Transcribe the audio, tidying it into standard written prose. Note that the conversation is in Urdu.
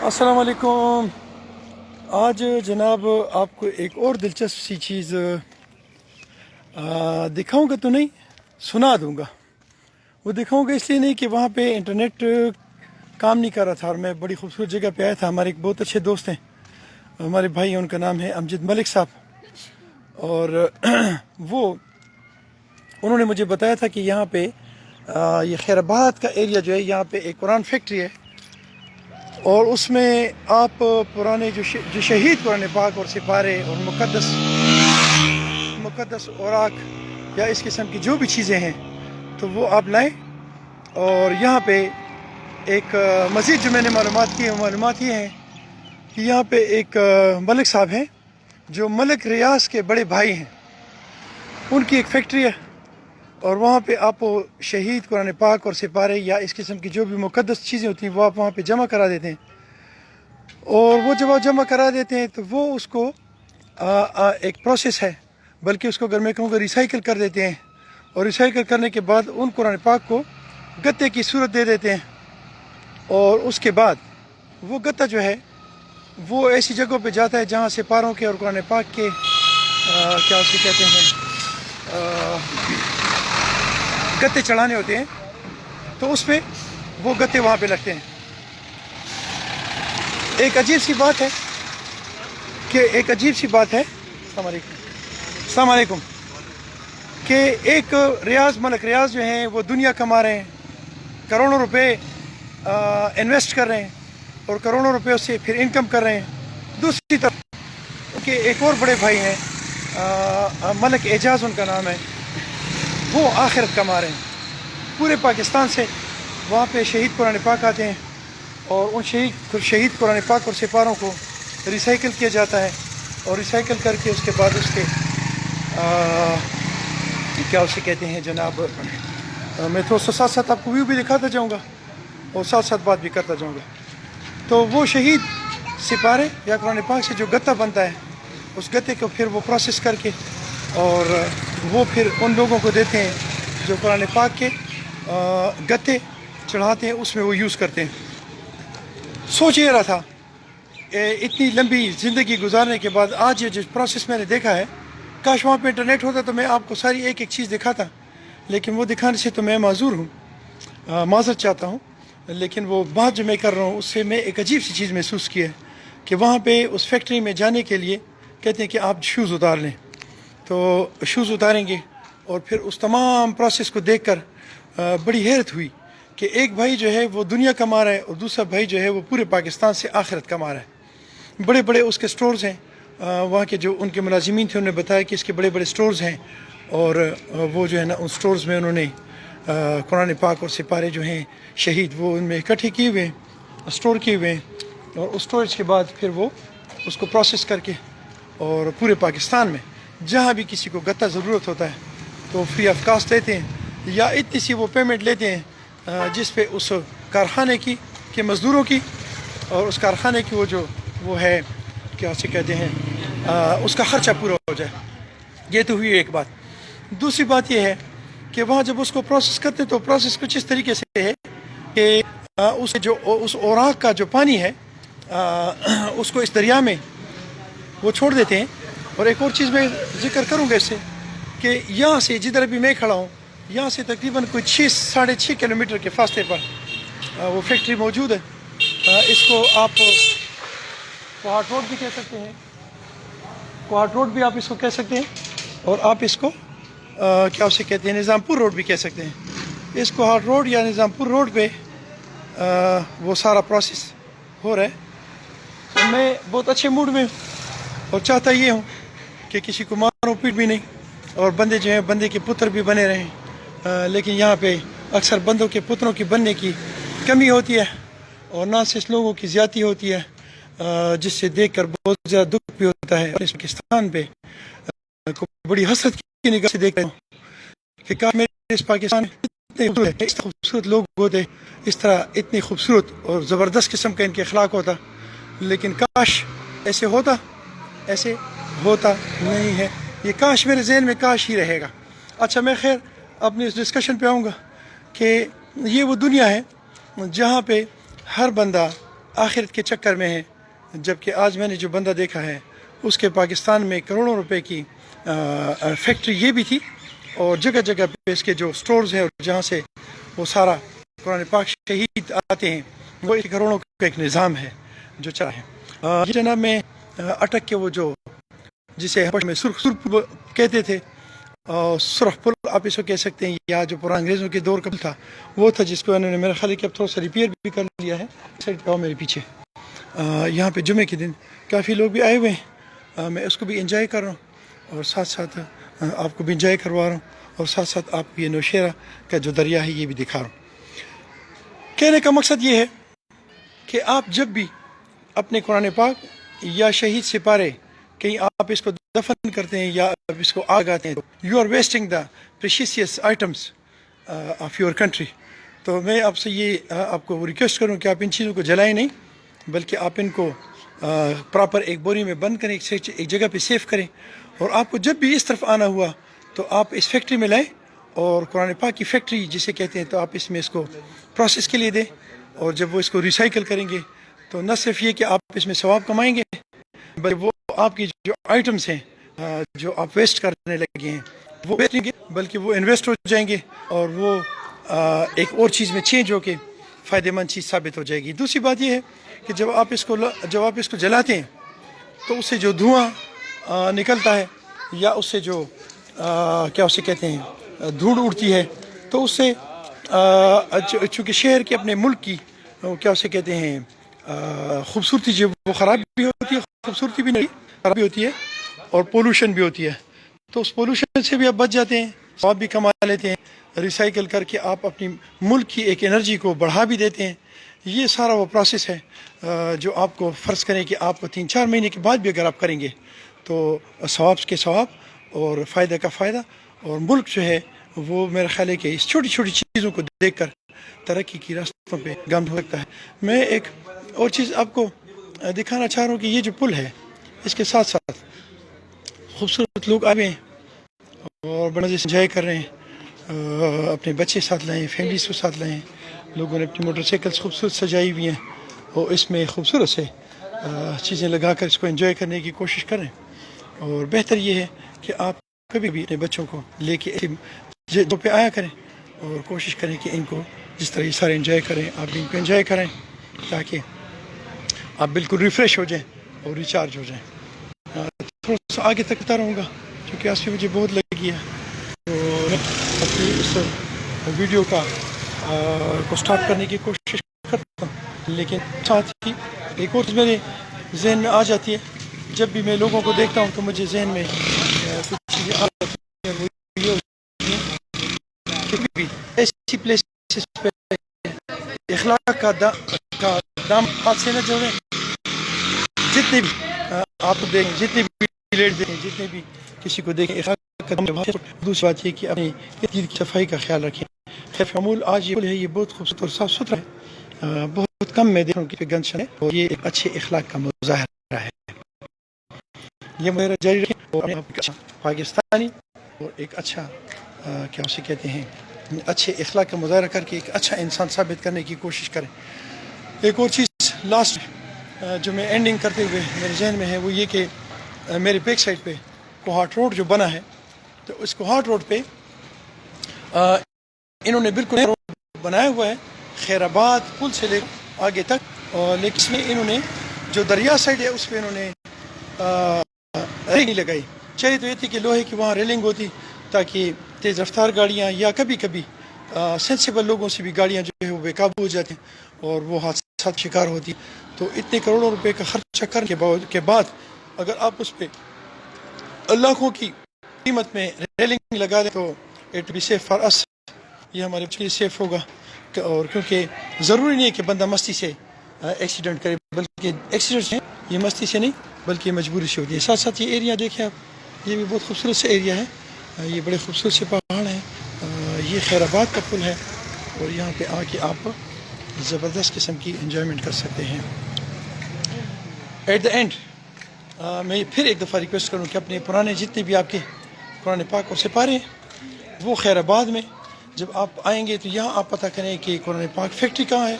السلام علیکم. آج جناب آپ کو ایک اور دلچسپ سی چیز دکھاؤں گا تو نہیں سنا دوں گا. وہ دکھاؤں گا اس لیے نہیں کہ وہاں پہ انٹرنیٹ کام نہیں کر رہا تھا اور میں بڑی خوبصورت جگہ پہ آیا تھا. ہمارے ایک بہت اچھے دوست ہیں, ہمارے بھائی ہیں, ان کا نام ہے امجد ملک صاحب, اور انہوں نے مجھے بتایا تھا کہ یہاں پہ یہ خیر آباد کا ایریا جو ہے, یہاں پہ ایک قرآن فیکٹری ہے, اور اس میں آپ پرانے جو شہید قرآن پاک اور سپارے اور مقدس اوراق یا اس قسم کی جو بھی چیزیں ہیں تو وہ آپ لائیں. اور یہاں پہ ایک مزید جو میں نے معلومات یہ ہیں کہ یہاں پہ ایک ملک صاحب ہیں جو ملک ریاض کے بڑے بھائی ہیں, ان کی ایک فیکٹری ہے, اور وہاں پہ آپ شہید قرآن پاک اور سپارے یا اس قسم کی جو بھی مقدس چیزیں ہوتی ہیں وہ آپ وہاں پہ جمع کرا دیتے ہیں, اور وہ جب آپ جمع کرا دیتے ہیں تو وہ اس کو ایک پروسیس ہے, بلکہ اس کو اگر میں کہوں گا ریسائیکل کر دیتے ہیں, اور ریسائیکل کرنے کے بعد ان قرآن پاک کو گتے کی صورت دے دیتے ہیں, اور اس کے بعد وہ گتا جو ہے وہ ایسی جگہوں پہ جاتا ہے جہاں سپاروں کے اور قرآن پاک کے کیا اسے کہتے ہیں گتے چڑھانے ہوتے ہیں, تو اس پہ وہ گتے وہاں پہ لگتے ہیں. ایک عجیب سی بات ہے السلام علیکم کہ ایک ملک ریاض جو ہیں وہ دنیا کما رہے ہیں, کروڑوں روپے انویسٹ کر رہے ہیں اور کروڑوں روپے اس سے پھر انکم کر رہے ہیں. دوسری طرف کہ ایک اور بڑے بھائی ہیں ملک اعجاز ان کا نام ہے, وہ آخرت کما رہے ہیں. پورے پاکستان سے وہاں پہ شہید قرآن پاک آتے ہیں, اور ان شہید قرآن پاک اور سپاروں کو ریسائیکل کیا جاتا ہے, اور ریسائیکل کر کے اس کے بعد اس کے کیا اسے کہتے ہیں جناب, میں تھوڑا سا ساتھ ساتھ آپ کو ویو بھی دکھاتا جاؤں گا اور ساتھ ساتھ بات بھی کرتا جاؤں گا. تو وہ شہید سپارے یا قرآن پاک سے جو گتا بنتا ہے, اس گتے کو پھر وہ پروسیس کر کے اور وہ پھر ان لوگوں کو دیتے ہیں جو قرآن پاک کے گتے چڑھاتے ہیں, اس میں وہ یوز کرتے ہیں. سوچ یہ رہا تھا اتنی لمبی زندگی گزارنے کے بعد آج یہ جو پروسیس میں نے دیکھا ہے, کاش وہاں پہ انٹرنیٹ ہوتا تو میں آپ کو ساری ایک چیز دکھاتا, لیکن وہ دکھانے سے تو میں معذور ہوں, معذرت چاہتا ہوں. لیکن وہ بات جو میں کر رہا ہوں اس سے میں ایک عجیب سی چیز محسوس کی ہے کہ وہاں پہ اس فیکٹری میں جانے کے لیے کہتے ہیں کہ آپ شوز اتار لیں, تو شوز اتاریں گے, اور پھر اس تمام پروسیس کو دیکھ کر بڑی حیرت ہوئی کہ ایک بھائی جو ہے وہ دنیا کما رہا ہے اور دوسرا بھائی جو ہے وہ پورے پاکستان سے آخرت کما رہا ہے. بڑے بڑے اس کے سٹورز ہیں, وہاں کے جو ان کے ملازمین تھے انہوں نے بتایا کہ اس کے بڑے بڑے سٹورز ہیں, اور وہ جو ہے نا ان سٹورز میں انہوں نے قرآن پاک اور سپارے جو ہیں شہید وہ ان میں اکٹھے کیے ہوئے ہیں, اسٹور کیے ہوئے ہیں, اور اس اسٹوریج کے بعد پھر وہ اس کو پروسیس کر کے اور پورے پاکستان میں جہاں بھی کسی کو گتا ضرورت ہوتا ہے تو فری آف کاسٹ لیتے ہیں, یا اتنی سی وہ پیمنٹ لیتے ہیں جس پہ اس کارخانے کی کے مزدوروں کی اور اس کارخانے کی وہ ہے کیا سے کہتے ہیں اس کا خرچہ پورا ہو جائے. یہ تو ہوئی ایک بات. دوسری بات یہ ہے کہ وہاں جب اس کو پروسیس کرتے ہیں تو پروسیس کچھ اس طریقے سے ہے کہ اس اوراق کا جو پانی ہے اس کو اس دریا میں وہ چھوڑ دیتے ہیں. اور ایک اور چیز میں ذکر کروں گا اس سے کہ یہاں سے جدھر ابھی میں کھڑا ہوں یہاں سے تقریباً کوئی 6-6.5 کلومیٹر کے فاصلے پر وہ فیکٹری موجود ہے. اس کو آپ کوہاٹ روڈ بھی کہہ سکتے ہیں, کوہاٹ روڈ بھی آپ اس کو کہہ سکتے ہیں, اور آپ اس کو کیا اسے کہتے ہیں نظام پور روڈ بھی کہہ سکتے ہیں. اس کوہاٹ روڈ یا نظام پور روڈ پہ وہ سارا پروسیس ہو رہا ہے. تو میں بہت اچھے موڈ میں اور چاہتا یہ ہوں کہ کسی کو مارو پیٹ بھی نہیں, اور بندے جو ہیں بندے کے پتر بھی بنے رہیں, لیکن یہاں پہ اکثر بندوں کے پتروں کی بننے کی کمی ہوتی ہے, اور نہ صرف لوگوں کی زیادتی ہوتی ہے, جس سے دیکھ کر بہت زیادہ دکھ بھی ہوتا ہے. اور اس پاکستان پہ بڑی حسرت کی نگاہ سے دیکھتا ہوں کہ کاش میرے اس پاکستان میں اتنے خوبصورت لوگ ہوتے, اس طرح اتنی خوبصورت اور زبردست قسم کا ان کے اخلاق ہوتا, لیکن کاش ایسے ہوتا نہیں ہے. یہ کاش میرے ذہن میں کاش ہی رہے گا. اچھا میں خیر اپنی اس ڈسکشن پہ آؤں گا کہ یہ وہ دنیا ہے جہاں پہ ہر بندہ آخرت کے چکر میں ہیں، جبکہ آج میں نے جو بندہ دیکھا ہے اس کے پاکستان میں کروڑوں روپے کی فیکٹری یہ بھی تھی، اور جگہ جگہ پہ اس کے جو سٹورز ہیں اور جہاں سے وہ سارا قرآن پاک شہید آتے ہیں، وہ کروڑوں کا ایک نظام ہے جو چلا ہے۔ یہ جناب میں اٹک کے وہ جو جسے میں سرخ پل کہتے تھے، سرخ پل آپ اس کو کہہ سکتے ہیں، یا جو پرانے انگریزوں کے دور کا پل تھا وہ تھا، جس کو انہوں نے میرا خیال ہے کہ اب تھوڑا سا ریپیئر بھی کر لیا ہے۔ سائڈ پہ میرے پیچھے یہاں پہ جمعے کے دن کافی لوگ بھی آئے ہوئے ہیں، میں اس کو بھی انجوائے کر رہا ہوں اور ساتھ ساتھ آپ کو بھی انجوائے کروا رہا ہوں، اور ساتھ ساتھ آپ کو یہ نوشیرہ کا جو دریا ہے یہ بھی دکھا رہا ہوں۔ کہنے کا مقصد یہ ہے کہ آپ جب بھی اپنے قرآن پاک یا شہید سپارے کہیں آپ اس کو دفن کرتے ہیں یا آپ اس کو آگ آتے ہیں، تو you are wasting the precious items of your country. تو میں آپ سے یہ آپ کو ریکویسٹ کروں کہ آپ ان چیزوں کو جلائیں نہیں، بلکہ آپ ان کو پراپر ایک بوری میں بند کریں، ایک جگہ پہ سیف کریں، اور آپ کو جب بھی اس طرف آنا ہوا تو آپ اس فیکٹری میں لائیں، اور قرآن پاک کی فیکٹری جسے کہتے ہیں، تو آپ اس میں اس کو پروسیس کے لیے دیں، اور جب وہ اس کو ریسائیکل کریں گے تو نہ صرف یہ کہ آپ اس میں ثواب کمائیں گے، بلکہ وہ آپ کی جو آئٹمس ہیں جو آپ ویسٹ کرنے لگے ہیں وہ ویسٹ نہیں گے، بلکہ وہ انویسٹ ہو جائیں گے، اور وہ ایک اور چیز میں چینج ہو کے فائدہ مند چیز ثابت ہو جائے گی۔ دوسری بات یہ ہے کہ جب آپ اس کو جلاتے ہیں تو اس سے جو دھواں نکلتا ہے، یا اس سے جو کیا اسے کہتے ہیں دھوڑ اڑتی ہے، تو اس سے چونکہ شہر کے اپنے ملک کی کیا اسے کہتے ہیں خوبصورتی جو وہ خراب بھی ہوتی ہے، خوبصورتی بھی نہیں خراب بھی ہوتی ہے، اور پولوشن بھی ہوتی ہے۔ تو اس پولوشن سے بھی آپ بچ جاتے ہیں، ثواب بھی کما لیتے ہیں، ریسائیکل کر کے آپ اپنی ملک کی ایک انرجی کو بڑھا بھی دیتے ہیں۔ یہ سارا وہ پروسیس ہے جو آپ کو فرض کریں کہ آپ کو 3-4 مہینے کے بعد بھی اگر آپ کریں گے تو ثواب کے ثواب اور فائدہ کا فائدہ، اور ملک جو ہے وہ میرا خیال ہے کہ اس چھوٹی چھوٹی چیزوں کو دیکھ کر ترقی کی راستوں پہ گامزن ہو سکتا ہے۔ میں ایک اور چیز آپ کو دکھانا چاہ رہا ہوں کہ یہ جو پل ہے اس کے ساتھ ساتھ خوبصورت لوگ آئے ہیں اور بڑا جیسے انجوائے کر رہے ہیں، اپنے بچے ساتھ لائیں، فیملیز کو ساتھ لائیں، لوگوں نے اپنی موٹر سائیکلس خوبصورت سجائی ہوئی ہیں، اور اس میں خوبصورت سے چیزیں لگا کر اس کو انجوائے کرنے کی کوشش کریں۔ اور بہتر یہ ہے کہ آپ کبھی بھی اپنے بچوں کو لے کے جگہوں پہ آیا کریں، اور کوشش کریں کہ ان کو جس طرح یہ سارے انجوائے کریں آپ بھی ان کو انجوائے کریں، تاکہ آپ بالکل ریفریش ہو جائیں اور ریچارج ہو جائیں۔ تھوڑا سا آگے تک کرتا رہوں گا کیونکہ آج بھی مجھے بہت لگی ہے، تو اپنی اس ویڈیو کو سٹارٹ کرنے کی کوشش کرتا ہوں، لیکن ساتھ ہی ایک اور چیز میرے ذہن میں آ جاتی ہے، جب بھی میں لوگوں کو دیکھتا ہوں تو مجھے ذہن میں کچھ چیزیں آ جاتی ہیں، وہ یہ ہوتی ہیں کہ بھی ایسی پلیسز پہ اخلاق کا دام ہاتھ سے نہ جوڑیں۔ جتنے بھی آپ دیکھیں، جتنے بھی لیڈ دیکھیں، جتنے بھی کسی کو دیکھیں، اخلاق کا دام۔ دوسری بات یہ کہ اپنی ارد گرد کی صفائی کا خیال رکھیں۔ خیر معمول آج یہ ہے، یہ بہت خوبصورت اور صاف ستھرا ہے، بہت کم میں دیکھوں کہ گندش ہے، اور یہ ایک اچھے اخلاق کا مظاہرہ ہے۔ یہ میرا جاری رکھیں، اور ایک اچھا پاکستانی اور ایک اچھا کیا اسے کہتے ہیں اچھے اخلاق کا مظاہرہ کر کے ایک اچھا انسان ثابت کرنے کی کوشش کریں۔ ایک اور چیز لاسٹ جو میں اینڈنگ کرتے ہوئے میرے ذہن میں ہے، وہ یہ کہ میرے بیک سائڈ پہ کوہاٹ روڈ جو بنا ہے، تو اس کوہاٹ روڈ پہ انہوں نے بالکل روڈ بنایا ہوا ہے خیر آباد پل سے لے آگے تک، لیکن اس میں انہوں نے جو دریا سائڈ ہے اس پہ انہوں نے ریلنگ نہیں لگائی۔ چاہیے تو یہ تھی کہ لوہے کی وہاں ریلنگ ہوتی تاکہ تیز رفتار گاڑیاں یا کبھی کبھی سینسیبل لوگوں سے بھی گاڑیاں جو ہے وہ بے قابو ہو جاتی ہیں اور وہ حادثات شکار ہوتی۔ تو اتنے کروڑوں روپے کا خرچہ کرنے کے بعد اگر آپ اس پہ لاکھوں کی قیمت میں ریلنگ لگا دیں تو اٹ بی سیف فار اس، یہ ہمارے لیے سیف ہوگا۔ اور کیونکہ ضروری نہیں ہے کہ بندہ مستی سے ایکسیڈنٹ کرے، بلکہ ایکسیڈنٹس ہیں یہ مستی سے نہیں بلکہ یہ مجبوری سے ہوتی ہے۔ ساتھ ساتھ یہ ایریا دیکھیں آپ، یہ بھی بہت خوبصورت سے ایریا ہے، یہ بڑے خوبصورت سے پہاڑ ہیں، یہ خیر آباد کا پل ہے، اور یہاں پہ آ کے آپ زبردست قسم کی انجوائمنٹ کر سکتے ہیں۔ ایٹ دا اینڈ میں پھر ایک دفعہ ریکویسٹ کروں کہ اپنے پرانے جتنے بھی آپ کے قرآن پاک اور سپارے ہیں وہ خیر آباد میں جب آپ آئیں گے تو یہاں آپ پتہ کریں کہ قرآن پاک فیکٹری کہاں ہے،